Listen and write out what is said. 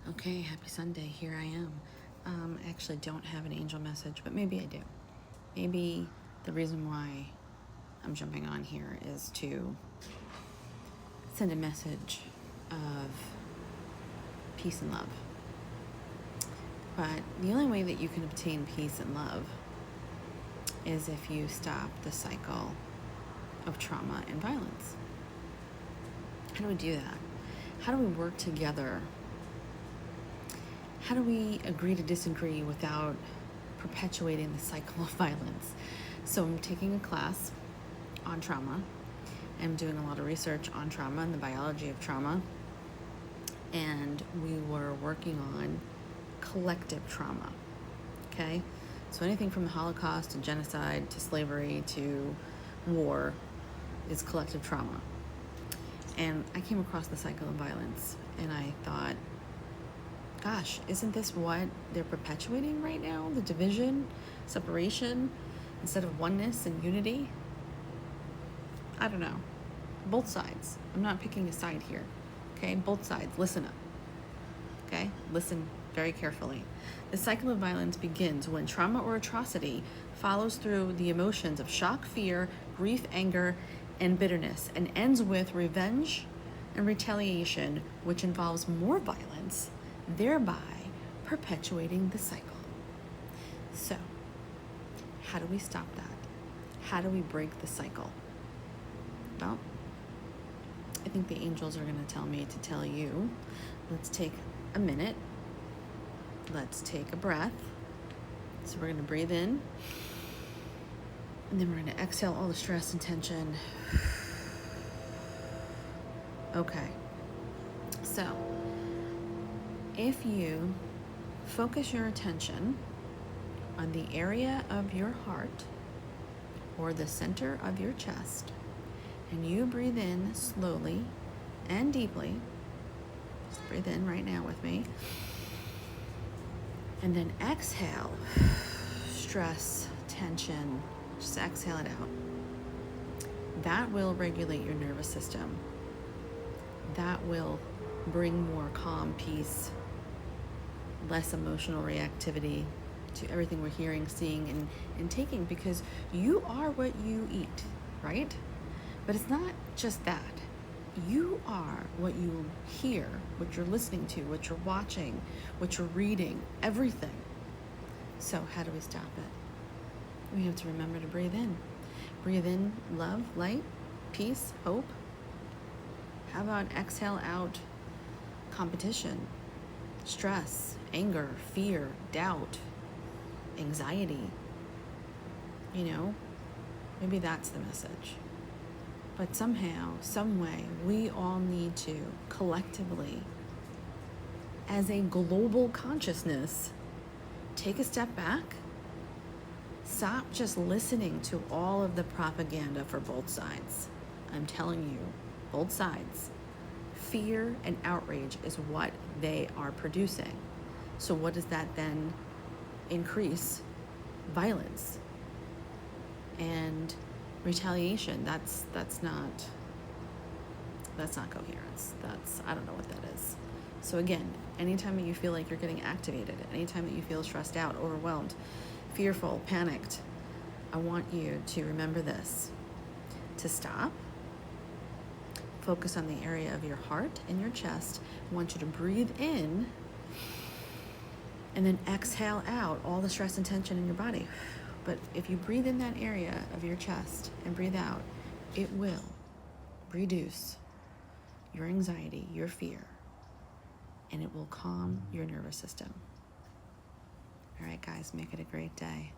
Okay, happy Sunday. Here I am. I actually don't have an angel message, but maybe I do. Maybe the reason why I'm jumping on here is to send a message of peace and love. But the only way that you can obtain peace and love is if you stop the cycle of trauma and violence. How do we do that? How do we work together? How do we agree to disagree without perpetuating the cycle of violence? So I'm taking a class on trauma. I'm doing a lot of research on trauma and the biology of trauma. And we were working on collective trauma, okay? So anything from the Holocaust to genocide to slavery to war is collective trauma. And I came across the cycle of violence and I thought, gosh, isn't this what they're perpetuating right now? The division, separation, instead of oneness and unity? I don't know. Both sides. I'm not picking a side here. Okay, both sides. Listen up. Okay, listen very carefully. The cycle of violence begins when trauma or atrocity follows through the emotions of shock, fear, grief, anger, and bitterness, and ends with revenge and retaliation, which involves more violence, thereby perpetuating the cycle. So, how do we stop that? How do we break the cycle? Well, I think the angels are going to tell me to tell you, let's take a minute. Let's take a breath. So we're going to breathe in, and then we're going to exhale all the stress and tension. Okay. So, if you focus your attention on the area of your heart or the center of your chest, and you breathe in slowly and deeply, just breathe in right now with me, and then exhale stress, tension, just exhale it out. That will regulate your nervous system. That will bring more calm, peace, less emotional reactivity to everything we're hearing, seeing, and taking, because you are what you eat, right? But it's not just that. You are what you hear, what you're listening to, what you're watching, what you're reading, everything. So how do we stop it? We have to remember to breathe in. Breathe in love, light, peace, hope. How about exhale out competition, stress, anger, fear, doubt, anxiety? You know, maybe that's the message. But somehow, some way, we all need to collectively, as a global consciousness, take a step back. Stop just listening to all of the propaganda for both sides. I'm telling you, both sides. Fear and outrage is what they are producing. So what does that then increase? Violence and retaliation. That's not coherence. I don't know what that is. So again, anytime that you feel like you're getting activated, anytime that you feel stressed out, overwhelmed, fearful, panicked, I want you to remember this: to stop, focus on the area of your heart and your chest. I want you to breathe in and then exhale out all the stress and tension in your body. But if you breathe in that area of your chest and breathe out, it will reduce your anxiety, your fear, and it will calm your nervous system. All right, guys, make it a great day.